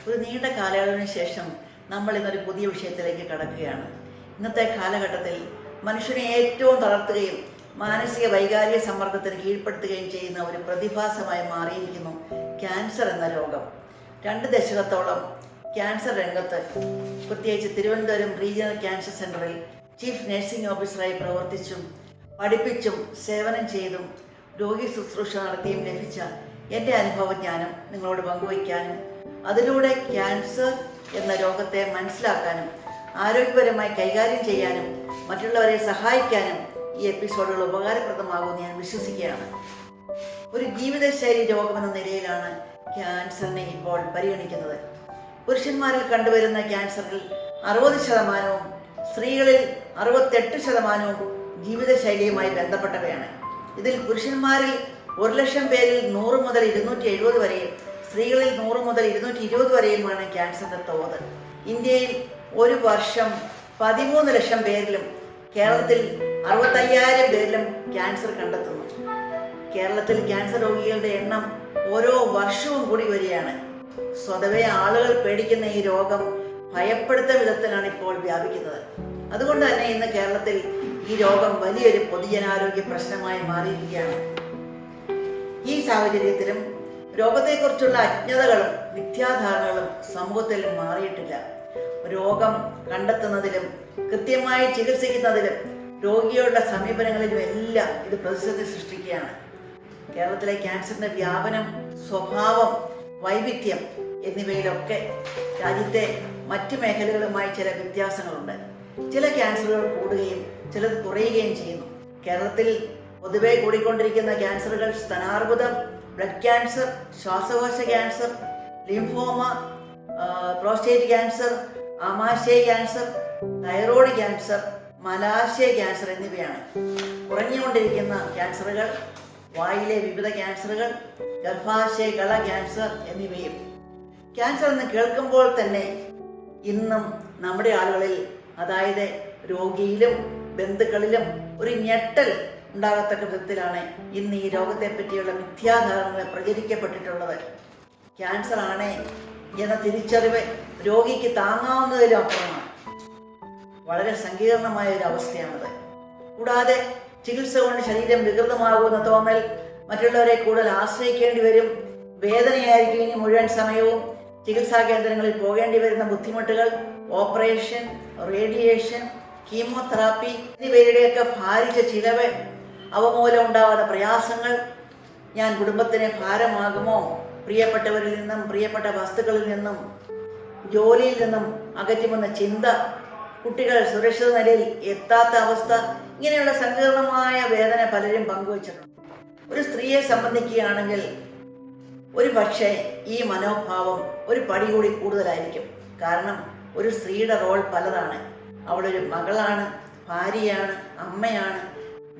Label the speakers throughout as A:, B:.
A: ഒരു നീണ്ട കാലയളവിന് ശേഷം നമ്മൾ ഇന്നൊരു പുതിയ വിഷയത്തിലേക്ക് കടക്കുകയാണ്. ഇന്നത്തെ കാലഘട്ടത്തിൽ മനുഷ്യനെ ഏറ്റവും തളർത്തുകയും മാനസിക വൈകാരിക സമ്മർദ്ദത്തിന് കീഴ്പ്പെടുത്തുകയും ചെയ്യുന്ന ഒരു പ്രതിഭാസമായി മാറിയിരിക്കുന്നു ക്യാൻസർ എന്ന രോഗം. 2 ദശകത്തോളം ക്യാൻസർ രംഗത്ത്, പ്രത്യേകിച്ച് തിരുവനന്തപുരം റീജിയണൽ ക്യാൻസർ സെൻ്ററിൽ ചീഫ് നഴ്സിംഗ് ഓഫീസറായി പ്രവർത്തിച്ചും പഠിപ്പിച്ചും സേവനം ചെയ്തും രോഗി ശുശ്രൂഷ നടത്തിയും ലഭിച്ച എൻ്റെ അനുഭവജ്ഞാനം നിങ്ങളോട് പങ്കുവയ്ക്കാനും അതിലൂടെ ക്യാൻസർ എന്ന രോഗത്തെ മനസ്സിലാക്കാനും ആരോഗ്യപരമായി കൈകാര്യം ചെയ്യാനും മറ്റുള്ളവരെ സഹായിക്കാനും ഈ എപ്പിസോഡുകൾ ഉപകാരപ്രദമാകുമെന്ന് ഞാൻ വിശ്വസിക്കുകയാണ്. ഒരു ജീവിതശൈലി രോഗമെന്ന നിലയിലാണ് ക്യാൻസറിനെ ഇപ്പോൾ പരിഗണിക്കുന്നത്. പുരുഷന്മാരിൽ കണ്ടുവരുന്ന ക്യാൻസറിൽ 60%, സ്ത്രീകളിൽ 68% ജീവിതശൈലിയുമായി ബന്ധപ്പെട്ടവയാണ്. ഇതിൽ പുരുഷന്മാരിൽ 1,00,000 പേരിൽ 100 മുതൽ 270 വരെയും സ്ത്രീകളിൽ 100 മുതൽ 220 വരെയുമാണ് ക്യാൻസറിന്റെ തോത്. ഇന്ത്യയിൽ ഒരു വർഷം 13 ലക്ഷം പേരിലും കേരളത്തിൽ 65,000 പേരിലും ക്യാൻസർ കണ്ടെത്തുന്നു. കേരളത്തിൽ ക്യാൻസർ രോഗികളുടെ എണ്ണം ഓരോ വർഷവും കൂടി വരികയാണ്. സ്വതവേ ആളുകൾ പേടിക്കുന്ന ഈ രോഗം ഭയപ്പെടുത്തുന്ന വിധത്തിലാണ് ഇപ്പോൾ വ്യാപിക്കുന്നത്. അതുകൊണ്ട് തന്നെ ഇന്ന് കേരളത്തിൽ ഈ രോഗം വലിയൊരു പൊതുജനാരോഗ്യ പ്രശ്നമായി മാറിയിരിക്കുകയാണ്. ഈ സാഹചര്യത്തിലും രോഗത്തെക്കുറിച്ചുള്ള അജ്ഞതകളും മിഥ്യാധാരണകളും സമൂഹത്തിൽ മാറിയിട്ടില്ല. രോഗം കണ്ടെത്തുന്നതിലും കൃത്യമായി ചികിത്സിക്കുന്നതിലും രോഗികളുടെ സമീപനങ്ങളിലും എല്ലാം ഇത് പ്രതിസന്ധി സൃഷ്ടിക്കുകയാണ്. കേരളത്തിലെ ക്യാൻസറിന്റെ വ്യാപനം, സ്വഭാവം, വൈവിധ്യം എന്നിവയിലൊക്കെ രാജ്യത്തെ മറ്റു മേഖലകളുമായി ചില വ്യത്യാസങ്ങളുണ്ട്. ചില ക്യാൻസറുകൾ കൂടുകയും ചിലത് കുറയുകയും ചെയ്യുന്നു. കേരളത്തിൽ പൊതുവെ കൂടിക്കൊണ്ടിരിക്കുന്ന ക്യാൻസറുകൾ സ്തനാർബുദം, ബ്ലഡ് ക്യാൻസർ, ശ്വാസകോശ ക്യാൻസർ, ലിംഫോമ, പ്രോസ്റ്റേറ്റ് ക്യാൻസർ, ആമാശയ ക്യാൻസർ, തൈറോയ്ഡ് ക്യാൻസർ, മലാശയ ക്യാൻസർ എന്നിവയാണ്. കുറഞ്ഞുകൊണ്ടിരിക്കുന്ന ക്യാൻസറുകൾ വായിലെ വിവിധ ക്യാൻസറുകൾ, ഗർഭാശയ കള ക്യാൻസർ എന്നിവയും. ക്യാൻസർ എന്ന് കേൾക്കുമ്പോൾ തന്നെ ഇന്നും നമ്മുടെ ആളുകളിൽ, അതായത് രോഗിയിലും ബന്ധുക്കളിലും ഒരു ഞെട്ടൽ ഉണ്ടാകത്തക്ക വിധത്തിലാണ് ഇന്ന് ഈ രോഗത്തെ പറ്റിയുള്ള മിഥ്യാധാരണകൾ പ്രചരിക്കപ്പെട്ടിട്ടുള്ളത്. ക്യാൻസർ ആണ് എന്ന തിരിച്ചറിവ് രോഗിക്ക് താങ്ങാവുന്നതിലും അപ്പുറമാണ്. വളരെ സങ്കീർണമായ ഒരു അവസ്ഥയാണത്. കൂടാതെ ചികിത്സ കൊണ്ട് ശരീരം വികൃതമാകുന്ന തോന്നൽ, മറ്റുള്ളവരെ കൂടുതൽ ആശ്രയിക്കേണ്ടി വരും, വേദനയായിരിക്കും ഇനി മുഴുവൻ സമയവും, ചികിത്സാ കേന്ദ്രങ്ങളിൽ പോകേണ്ടി വരുന്ന ബുദ്ധിമുട്ടുകൾ, ഓപ്പറേഷൻ, റേഡിയേഷൻ, കീമോതെറാപ്പി എന്നിവയുടെയൊക്കെ ഭാരിച്ച ചിലവ്, അവ മൂലം ഉണ്ടാകുന്ന പ്രയാസങ്ങൾ, ഞാൻ കുടുംബത്തിന് ഭാരമാകുമോ, പ്രിയപ്പെട്ടവരിൽ നിന്നും പ്രിയപ്പെട്ട വസ്തുക്കളിൽ നിന്നും ജോലിയിൽ നിന്നും അകറ്റുമെന്ന ചിന്ത, കുട്ടികൾ സുരക്ഷിത നിലയിൽ എത്താത്ത അവസ്ഥ, ഇങ്ങനെയുള്ള സങ്കീർണമായ വേദന പലരും പങ്കുവച്ചിട്ടുണ്ട്. ഒരു സ്ത്രീയെ സംബന്ധിക്കുകയാണെങ്കിൽ ഒരു പക്ഷേ ഈ മനോഭാവം ഒരു പടി കൂടി കൂടുതലായിരിക്കും. കാരണം ഒരു സ്ത്രീയുടെ റോൾ പലതാണ്. അവളൊരു മകളാണ്, ഭാര്യയാണ്, അമ്മയാണ്,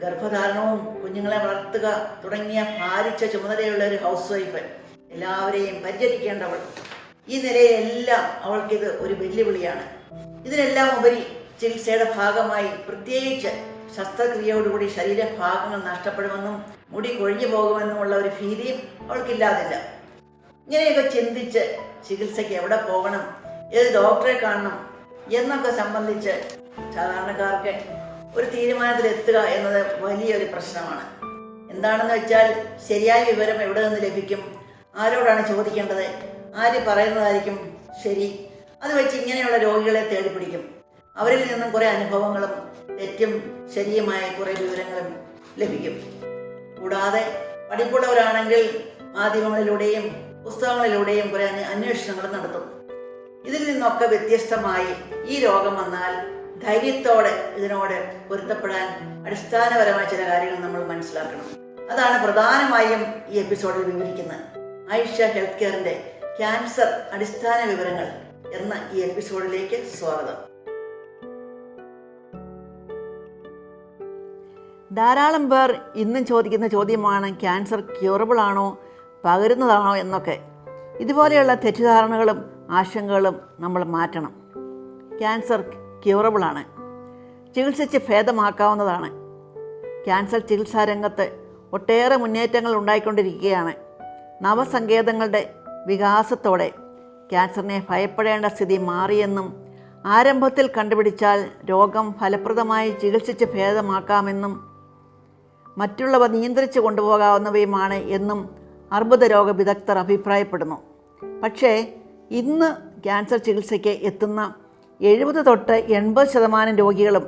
A: ഗർഭധാരണവും കുഞ്ഞുങ്ങളെ വളർത്തുക തുടങ്ങിയ ഭാരിച്ച ചുമതലയുള്ള ഒരു ഹൗസ് വൈഫ്, എല്ലാവരെയും പരിചരിക്കേണ്ടവൾ. ഈ നിലയിലെല്ലാം അവൾക്കിത് ഒരു വെല്ലുവിളിയാണ്. ഇതിനെല്ലാം ഉപരി ചികിത്സയുടെ ഭാഗമായി പ്രത്യേകിച്ച് ശസ്ത്രക്രിയയോടുകൂടി ശരീരഭാഗങ്ങൾ നഷ്ടപ്പെടുമെന്നും മുടി കൊഴിഞ്ഞു പോകുമെന്നുമുള്ള ഒരു ഭീതിയും അവൾക്കില്ലാതില്ല. ഇങ്ങനെയൊക്കെ ചിന്തിച്ച് ചികിത്സയ്ക്ക് എവിടെ പോകണം, ഏത് ഡോക്ടറെ കാണണം എന്നൊക്കെ സംബന്ധിച്ച് സാധാരണക്കാർക്ക് ഒരു തീരുമാനത്തിലെത്തുക എന്നത് വലിയൊരു പ്രശ്നമാണ്. എന്താണെന്ന് വെച്ചാൽ ശരിയായ വിവരം എവിടെ നിന്ന് ലഭിക്കും, ആരോടാണ് ചോദിക്കേണ്ടത്, ആര് പറയുന്നതായിരിക്കും ശരി, അത് വെച്ച് ഇങ്ങനെയുള്ള രോഗികളെ തേടിപ്പിടിക്കും. അവരിൽ നിന്നും കുറെ അനുഭവങ്ങളും തെറ്റും ശരിയുമായ കുറെ വിവരങ്ങളും ലഭിക്കും. കൂടാതെ പഠിപ്പുള്ളവരാണെങ്കിൽ മാധ്യമങ്ങളിലൂടെയും പുസ്തകങ്ങളിലൂടെയും കുറെ അന്വേഷണങ്ങൾ നടത്തും. ഇതിൽ നിന്നൊക്കെ വ്യത്യസ്തമായി ഈ രോഗം വന്നാൽ ധൈര്യത്തോടെ ഇതിനോട് പൊരുത്തപ്പെടാൻ അടിസ്ഥാനപരമായ ചില കാര്യങ്ങൾ നമ്മൾ മനസ്സിലാക്കണം. അതാണ് പ്രധാനമായും ഈ എപ്പിസോഡിൽ വിവരിക്കുന്നത്. ആയിഷ ഹെൽത്ത് കെയറിന്റെ ക്യാൻസർ അടിസ്ഥാന വിവരങ്ങൾ എന്ന ഈ എപ്പിസോഡിലേക്ക് സ്വാഗതം. ധാരാളം പേർ ഇന്നും ചോദിക്കുന്ന ചോദ്യമാണ് ക്യാൻസർ ക്യൂറബിൾ ആണോ, പകരുന്നതാണോ എന്നൊക്കെ. ഇതുപോലെയുള്ള തെറ്റിദ്ധാരണകളും ആശങ്കകളും നമ്മൾ മാറ്റണം. ക്യാൻസർ ക്യൂറബിളാണ്, ചികിത്സിച്ച് ഭേദമാക്കാവുന്നതാണ്. ക്യാൻസർ ചികിത്സാ രംഗത്ത് ഒട്ടേറെ മുന്നേറ്റങ്ങൾ ഉണ്ടായിക്കൊണ്ടിരിക്കുകയാണ്. നവസങ്കേതങ്ങളുടെ വികാസത്തോടെ ക്യാൻസറിനെ ഭയപ്പെടേണ്ട സ്ഥിതി മാറിയെന്നും ആരംഭത്തിൽ കണ്ടുപിടിച്ചാൽ രോഗം ഫലപ്രദമായി ചികിത്സിച്ച് ഭേദമാക്കാമെന്നും മറ്റുള്ളവ നിയന്ത്രിച്ച് കൊണ്ടുപോകാവുന്നവയുമാണ് എന്നും അർബുദ രോഗ വിദഗ്ധർ അഭിപ്രായപ്പെടുന്നു. പക്ഷേ ഇന്ന് ക്യാൻസർ ചികിത്സയ്ക്ക് എത്തുന്ന 70 തൊട്ട് 80% രോഗികളും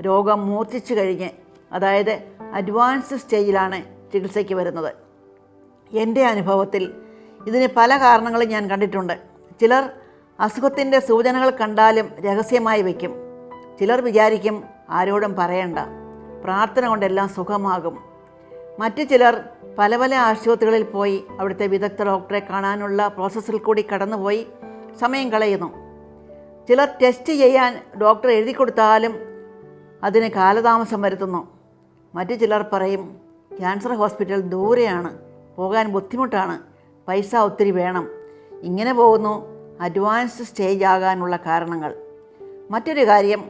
A: രോഗം മൂർച്ഛിച്ചു കഴിഞ്ഞ്, അതായത് അഡ്വാൻസ്ഡ് സ്റ്റേജിലാണ് ചികിത്സയ്ക്ക് വരുന്നത്. എൻ്റെ അനുഭവത്തിൽ ഇതിന് പല കാരണങ്ങളും ഞാൻ കണ്ടിട്ടുണ്ട്. ചിലർ അസുഖത്തിൻ്റെ സൂചനകൾ കണ്ടാലും രഹസ്യമായി വയ്ക്കും. ചിലർ വിചാരിക്കും ആരോടും പറയണ്ട, പ്രാർത്ഥന കൊണ്ടെല്ലാം സുഖമാകും. മറ്റു ചിലർ പല പല ആശുപത്രികളിൽ പോയി അവിടുത്തെ വിദഗ്ധ ഡോക്ടറെ കാണാനുള്ള പ്രോസസ്സിൽ കൂടി കടന്നുപോയി സമയം കളയുന്നു. ചിലർ ടെസ്റ്റ് ചെയ്യാൻ ഡോക്ടർ എഴുതി കൊടുത്താലും അതിന് കാലതാമസം വരുത്തുന്നു. മറ്റു ചിലർ പറയും ക്യാൻസർ ഹോസ്പിറ്റൽ ദൂരെയാണ്, പോകാൻ ബുദ്ധിമുട്ടാണ്, പൈസ ഒത്തിരി വേണം. ഇങ്ങനെ പോകുന്നു അഡ്വാൻസ്ഡ് സ്റ്റേജ് ആകാനുള്ള കാരണങ്ങൾ. മറ്റൊരു കാര്യം,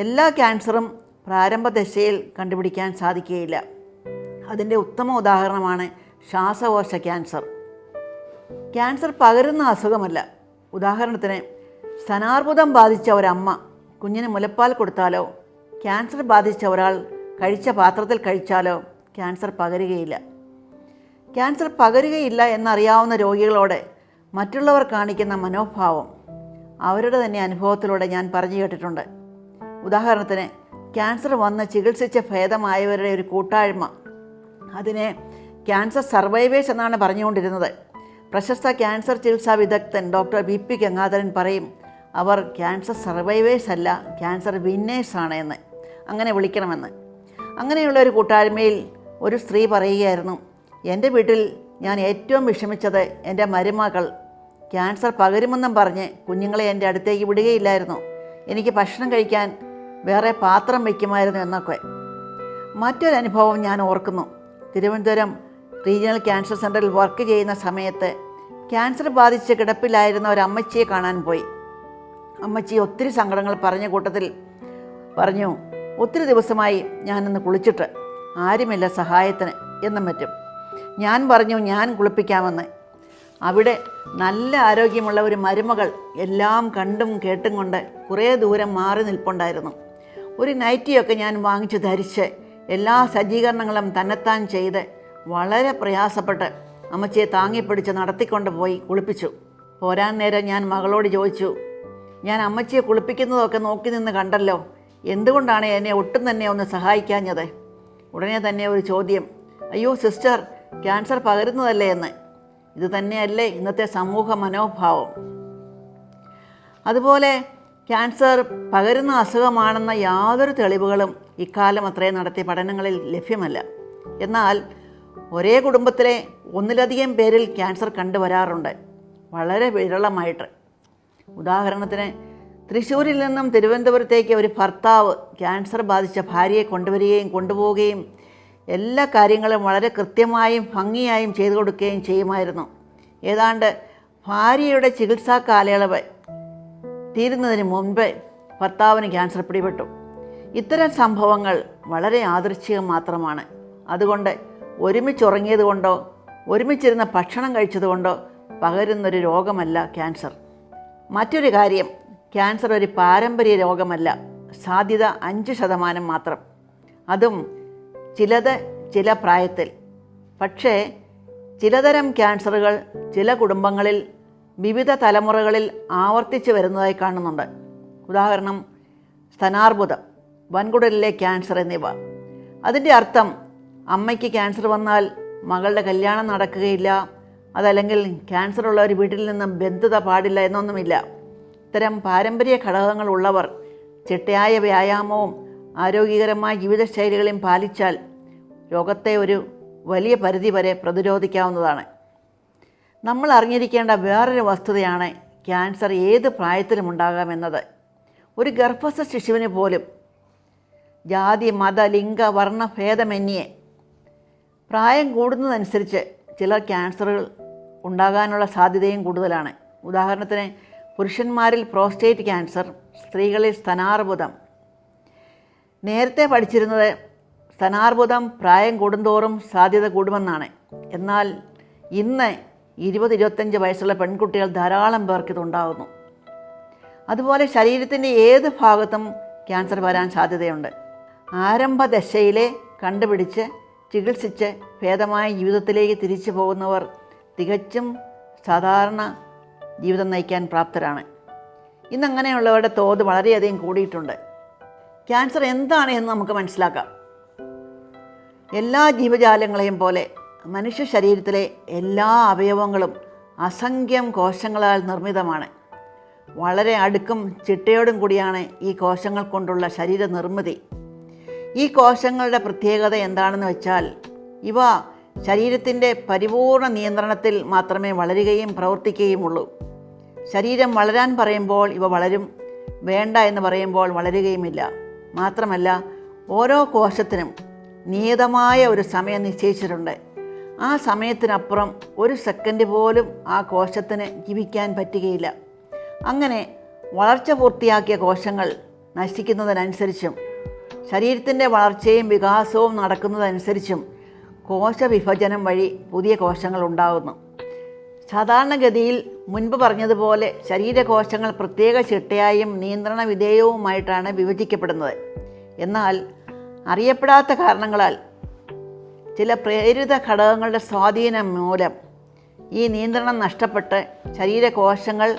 A: എല്ലാ ക്യാൻസറും പ്രാരംഭ ദശയിൽ കണ്ടുപിടിക്കാൻ സാധിക്കുകയില്ല. അതിൻ്റെ ഉത്തമ ഉദാഹരണമാണ് ശ്വാസകോശ ക്യാൻസർ. ക്യാൻസർ പകരുന്ന അസുഖമല്ല. ഉദാഹരണത്തിന്, സ്തനാർബുദം ബാധിച്ച ഒരമ്മ കുഞ്ഞിന് മുലപ്പാൽ കൊടുത്താലോ ക്യാൻസർ ബാധിച്ച ഒരാൾ കഴിച്ച പാത്രത്തിൽ കഴിച്ചാലോ ക്യാൻസർ പകരുകയില്ല. ക്യാൻസർ പകരുകയില്ല എന്നറിയാവുന്ന രോഗികളോട് മറ്റുള്ളവർ കാണിക്കുന്ന മനോഭാവം അവരുടെ തന്നെ അനുഭവത്തിലൂടെ ഞാൻ പറഞ്ഞു കേട്ടിട്ടുണ്ട്. ഉദാഹരണത്തിന്, ക്യാൻസർ വന്ന് ചികിത്സിച്ച് ഭേദമായവരുടെ ഒരു കൂട്ടായ്മ, അതിനെ ക്യാൻസർ സർവൈവേഴ്സ് എന്നാണ് പറഞ്ഞുകൊണ്ടിരുന്നത്. പ്രശസ്ത ക്യാൻസർ ചികിത്സാ വിദഗ്ധൻ ഡോക്ടർ BP ഗംഗാധരൻ പറയും, അവർ ക്യാൻസർ സർവൈവേഴ്സ് അല്ല, ക്യാൻസർ വിന്നേഴ്സാണ് എന്ന്, അങ്ങനെ വിളിക്കണമെന്ന്. അങ്ങനെയുള്ള ഒരു കൂട്ടായ്മയിൽ ഒരു സ്ത്രീ പറയുകയായിരുന്നു, എൻ്റെ വീട്ടിൽ ഞാൻ ഏറ്റവും വിഷമിച്ചത് എൻ്റെ മരുമകൾ ക്യാൻസർ പകരുമെന്നും പറഞ്ഞ് കുഞ്ഞുങ്ങളെ എൻ്റെ അടുത്തേക്ക് വിടുകയില്ലായിരുന്നു. എനിക്ക് ഭക്ഷണം കഴിക്കാൻ വേറെ പാത്രം വയ്ക്കുമായിരുന്നു എന്നൊക്കെ. മറ്റൊരനുഭവം ഞാൻ ഓർക്കുന്നു. തിരുവനന്തപുരം റീജിയണൽ ക്യാൻസർ സെൻ്ററിൽ വർക്ക് ചെയ്യുന്ന സമയത്ത് ക്യാൻസർ ബാധിച്ച് കിടപ്പിലായിരുന്ന ഒരു അമ്മച്ചിയെ കാണാൻ പോയി. അമ്മച്ചി ഒത്തിരി സങ്കടങ്ങൾ പറഞ്ഞ കൂട്ടത്തിൽ പറഞ്ഞു, ഒത്തിരി ദിവസമായി ഞാനിന്ന് കുളിച്ചിട്ട് ആരുമില്ല സഹായത്തിന് എന്നും പറ്റും. ഞാൻ പറഞ്ഞു ഞാൻ കുളിപ്പിക്കാമെന്ന്. അവിടെ നല്ല ആരോഗ്യമുള്ള ഒരു മരുമകൾ എല്ലാം കണ്ടും കേട്ടും കൊണ്ട് കുറേ ദൂരം മാറി നിൽപ്പുണ്ടായിരുന്നു. ഒരു നൈറ്റിയൊക്കെ ഞാൻ വാങ്ങിച്ച് ധരിച്ച് എല്ലാ സജ്ജീകരണങ്ങളും തന്നെത്താൻ ചെയ്ത് വളരെ പ്രയാസപ്പെട്ട് അമ്മച്ചിയെ താങ്ങിപ്പിടിച്ച് നടത്തിക്കൊണ്ട് പോയി കുളിപ്പിച്ചു. പോരാൻ നേരം ഞാൻ മകളോട് ചോദിച്ചു, ഞാൻ അമ്മച്ചിയെ കുളിപ്പിക്കുന്നതൊക്കെ നോക്കി നിന്ന് കണ്ടല്ലോ, എന്തുകൊണ്ടാണ് എന്നെ ഒട്ടും തന്നെ ഒന്ന് സഹായിക്കാഞ്ഞത്? ഉടനെ തന്നെ ഒരു ചോദ്യം, അയ്യോ സിസ്റ്റർ, ക്യാൻസർ പകരുന്നതല്ലേ എന്ന്. ഇത് തന്നെയല്ലേ ഇന്നത്തെ സമൂഹ മനോഭാവം? അതുപോലെ ക്യാൻസർ പകരുന്ന അസുഖമാണെന്ന യാതൊരു തെളിവുകളും ഇക്കാലം അത്രയും നടത്തിയ പഠനങ്ങളിൽ ലഭ്യമല്ല. എന്നാൽ ഒരേ കുടുംബത്തിലെ ഒന്നിലധികം പേരിൽ ക്യാൻസർ കണ്ടുവരാറുണ്ട്, വളരെ വിരളമായിട്ട്. ഉദാഹരണത്തിന്, തൃശ്ശൂരിൽ നിന്നും തിരുവനന്തപുരത്തേക്ക് ഒരു ഭർത്താവ് ക്യാൻസർ ബാധിച്ച ഭാര്യയെ കൊണ്ടുവരികയും കൊണ്ടുപോവുകയും എല്ലാ കാര്യങ്ങളും വളരെ കൃത്യമായും ഭംഗിയായും ചെയ്തു കൊടുക്കുകയും ചെയ്യുമായിരുന്നു. ഏതാണ്ട് ഭാര്യയുടെ ചികിത്സാ കാലയളവ് തീരുന്നതിന് മുൻപ് ഭർത്താവിന് ക്യാൻസർ പിടിപെട്ടു. ഇത്തരം സംഭവങ്ങൾ വളരെ യാദൃച്ഛികം മാത്രമാണ്. അതുകൊണ്ട് ഒരുമിച്ചുറങ്ങിയത് കൊണ്ടോ ഒരുമിച്ചിരുന്ന ഭക്ഷണം കഴിച്ചതുകൊണ്ടോ പകരുന്നൊരു രോഗമല്ല ക്യാൻസർ. മറ്റൊരു കാര്യം, ക്യാൻസർ ഒരു പാരമ്പര്യ രോഗമല്ല, സാധ്യത 5% മാത്രം. അതും ചിലത് ചില പ്രായത്തിൽ. പക്ഷേ ചിലതരം ക്യാൻസറുകൾ ചില കുടുംബങ്ങളിൽ വിവിധ തലമുറകളിൽ ആവർത്തിച്ച് വരുന്നതായി കാണുന്നുണ്ട്. ഉദാഹരണം, സ്തനാർബുദം, വൻകുടലിലെ ക്യാൻസർ എന്നിവ. അതിൻ്റെ അർത്ഥം അമ്മയ്ക്ക് ക്യാൻസർ വന്നാൽ മകളുടെ കല്യാണം നടക്കുകയില്ല, അതല്ലെങ്കിൽ ക്യാൻസറുള്ള ഒരു വീട്ടിൽ നിന്നും ബന്ധുത പാടില്ല എന്നൊന്നുമില്ല. ഇത്തരം പാരമ്പര്യ ഘടകങ്ങൾ ഉള്ളവർ ചിട്ടയായ വ്യായാമവും ആരോഗ്യകരമായ ജീവിതശൈലികളും പാലിച്ചാൽ രോഗത്തെ ഒരു വലിയ പരിധി വരെ പ്രതിരോധിക്കാവുന്നതാണ്. നമ്മൾ അറിഞ്ഞിരിക്കേണ്ട വേറൊരു വസ്തുതയാണ് ക്യാൻസർ ഏത് പ്രായത്തിലും ഉണ്ടാകാമെന്നത്. ഒരു ഗർഭസ്ഥ ശിശുവിന് പോലും ജാതി, മത, ലിംഗ, വർണ്ണ ഭേദമന്യേ പ്രായം കൂടുന്നതനുസരിച്ച് ചില ക്യാൻസറുകൾ ഉണ്ടാകാനുള്ള സാധ്യതയും കൂടുതലാണ്. ഉദാഹരണത്തിന്, പുരുഷന്മാരിൽ പ്രോസ്റ്റേറ്റ് ക്യാൻസർ, സ്ത്രീകളിൽ സ്തനാർബുദം. നേരത്തെ പഠിച്ചിരുന്നത് സ്തനാർബുദം പ്രായം കൂടുന്തോറും സാധ്യത കൂടുമെന്നാണ്. എന്നാൽ ഇന്ന് 20-25 വയസ്സുള്ള പെൺകുട്ടികൾ ധാരാളം പേർക്ക് ഇതുണ്ടാകുന്നു. അതുപോലെ ശരീരത്തിൻ്റെ ഏത് ഭാഗത്തും ക്യാൻസർ വരാൻ സാധ്യതയുണ്ട്. ആരംഭദശയിലെ കണ്ടുപിടിച്ച് ചികിത്സിച്ച് ഭേദമായ ജീവിതത്തിലേക്ക് തിരിച്ചു പോകുന്നവർ തികച്ചും സാധാരണ ജീവിതം നയിക്കാൻ പ്രാപ്തരാണ്. ഇന്നങ്ങനെയുള്ളവരുടെ തോത് വളരെയധികം കൂടിയിട്ടുണ്ട്. ക്യാൻസർ എന്താണ് എന്ന് നമുക്ക് മനസ്സിലാക്കാം. എല്ലാ ജീവജാലങ്ങളെയും പോലെ മനുഷ്യ ശരീരത്തിലെ എല്ലാ അവയവങ്ങളും അസംഖ്യം കോശങ്ങളാൽ നിർമ്മിതമാണ്. വളരെ അടുക്കും ചിട്ടയോടും കൂടിയാണ് ഈ കോശങ്ങൾ കൊണ്ടുള്ള ശരീര നിർമ്മിതി. ഈ കോശങ്ങളുടെ പ്രത്യേകത എന്താണെന്ന് വെച്ചാൽ ഇവ ശരീരത്തിൻ്റെ പരിപൂർണ നിയന്ത്രണത്തിൽ മാത്രമേ വളരുകയും പ്രവർത്തിക്കുകയുമുള്ളൂ. ശരീരം വളരാൻ പറയുമ്പോൾ ഇവ വളരും, വേണ്ട എന്ന് പറയുമ്പോൾ വളരുകയുമില്ല. മാത്രമല്ല, ഓരോ കോശത്തിനും നിയതമായ ഒരു സമയം നിശ്ചയിച്ചിട്ടുണ്ട്. ആ സമയത്തിനപ്പുറം ഒരു സെക്കൻഡ് പോലും ആ കോശത്തിന് ജീവിക്കാൻ പറ്റുകയില്ല. അങ്ങനെ വളർച്ച പൂർത്തിയാക്കിയ കോശങ്ങൾ നശിക്കുന്നതിനനുസരിച്ചും ശരീരത്തിൻ്റെ വളർച്ചയും വികാസവും നടക്കുന്നതനുസരിച്ചും കോശവിഭജനം വഴി പുതിയ കോശങ്ങൾ ഉണ്ടാകുന്നു. സാധാരണഗതിയിൽ മുൻപ് പറഞ്ഞതുപോലെ ശരീരകോശങ്ങൾ പ്രത്യേക ചിട്ടയായും നിയന്ത്രണ വിധേയവുമായിട്ടാണ് വിഭജിക്കപ്പെടുന്നത്. എന്നാൽ അറിയപ്പെടാത്ത കാരണങ്ങളാൽ ചില പ്രേരിത ഘടകങ്ങളുടെ സ്വാധീനം മൂലം ഈ നിയന്ത്രണം നഷ്ടപ്പെട്ട് ശരീരകോശങ്ങൾ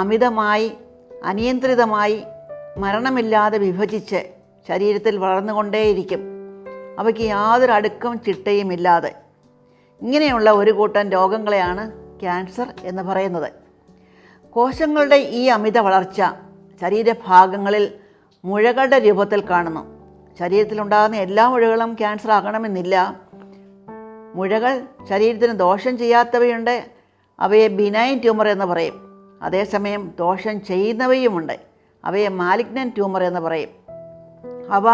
A: അമിതമായി അനിയന്ത്രിതമായി മരണമില്ലാതെ വിഭജിച്ച് ശരീരത്തിൽ വളർന്നുകൊണ്ടേയിരിക്കും, അവയ്ക്ക് യാതൊരു അടുക്കും ചിട്ടയും ഇല്ലാതെ. ഇങ്ങനെയുള്ള ഒരു കൂട്ടം രോഗങ്ങളെയാണ് ക്യാൻസർ എന്ന് പറയുന്നത്. കോശങ്ങളുടെ ഈ അമിത വളർച്ച ശരീരഭാഗങ്ങളിൽ മുഴകളുടെ രൂപത്തിൽ കാണുന്നു. ശരീരത്തിലുണ്ടാകുന്ന എല്ലാ മുഴകളും ക്യാൻസർ ആകണമെന്നില്ല. മുഴകൾ ശരീരത്തിന് ദോഷം ചെയ്യാത്തവയുണ്ട്, അവയെ ബിനൈൻ ട്യൂമർ എന്ന് പറയും. അതേസമയം ദോഷം ചെയ്യുന്നവയുമുണ്ട്, അവയെ മാലിഗ്നൻ്റ് ട്യൂമർ എന്ന് പറയും. അവ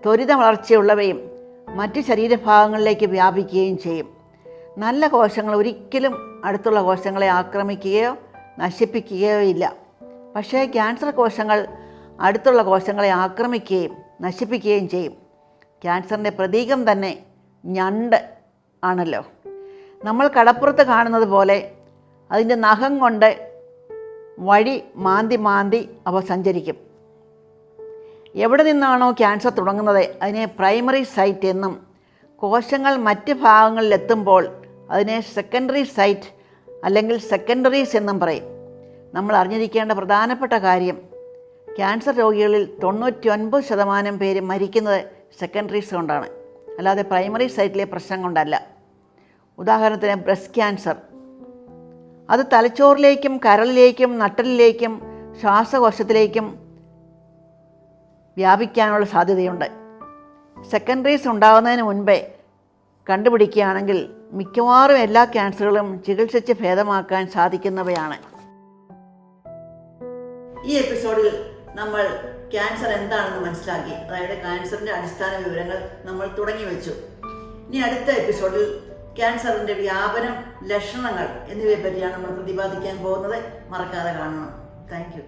A: ത്വരിത വളർച്ചയുള്ളവയും മറ്റ് ശരീരഭാഗങ്ങളിലേക്ക് വ്യാപിക്കുകയും ചെയ്യും. നല്ല കോശങ്ങൾ ഒരിക്കലും അടുത്തുള്ള കോശങ്ങളെ ആക്രമിക്കുകയോ നശിപ്പിക്കുകയോ ഇല്ല. പക്ഷേ ക്യാൻസർ കോശങ്ങൾ അടുത്തുള്ള കോശങ്ങളെ ആക്രമിക്കുകയും നശിപ്പിക്കുകയും ചെയ്യും. ക്യാൻസറിൻ്റെ പ്രതീകം തന്നെ ഞണ്ട് ആണല്ലോ. നമ്മൾ കടപ്പുറത്ത് കാണുന്നത് പോലെ അതിൻ്റെ നഖം കൊണ്ട് വഴി മാന്തി അവ സഞ്ചരിക്കും. എവിടെ നിന്നാണോ ക്യാൻസർ തുടങ്ങുന്നത് അതിനെ പ്രൈമറി സൈറ്റ് എന്നും കോശങ്ങൾ മറ്റ് ഭാഗങ്ങളിലെത്തുമ്പോൾ അതിനെ സെക്കൻഡറി സൈറ്റ് അല്ലെങ്കിൽ സെക്കൻഡറീസ് എന്നും പറയും. നമ്മൾ അറിഞ്ഞിരിക്കേണ്ട പ്രധാനപ്പെട്ട കാര്യം, ക്യാൻസർ രോഗികളിൽ 99% പേര് മരിക്കുന്നത് സെക്കൻഡറീസ് കൊണ്ടാണ്, അല്ലാതെ പ്രൈമറി സൈറ്റിലെ പ്രശ്നം കൊണ്ടല്ല. ഉദാഹരണത്തിന് ബ്രസ്റ്റ് ക്യാൻസർ, അത് തലച്ചോറിലേക്കും കരളിലേക്കും നട്ടലിലേക്കും ശ്വാസകോശത്തിലേക്കും വ്യാപിക്കാനുള്ള സാധ്യതയുണ്ട്. സെക്കൻഡറീസ് ഉണ്ടാകുന്നതിന് മുൻപേ കണ്ടുപിടിക്കുകയാണെങ്കിൽ മിക്കവാറും എല്ലാ ക്യാൻസറുകളും ചികിത്സിച്ച് ഭേദമാക്കാൻ സാധിക്കുന്നവയാണ്. ഈ എപ്പിസോഡിൽ നമ്മൾ ക്യാൻസർ എന്താണെന്ന് മനസ്സിലാക്കി, അതായത് ക്യാൻസറിൻ്റെ അടിസ്ഥാന വിവരങ്ങൾ നമ്മൾ തുടങ്ങി വെച്ചു. ഇനി അടുത്ത എപ്പിസോഡിൽ ക്യാൻസറിൻ്റെ വ്യാപനം, ലക്ഷണങ്ങൾ എന്നിവയെ പറ്റിയാണ് നമ്മൾ പ്രതിപാദിക്കാൻ പോകുന്നത്. മറക്കാതെ കാണണം. Thank you.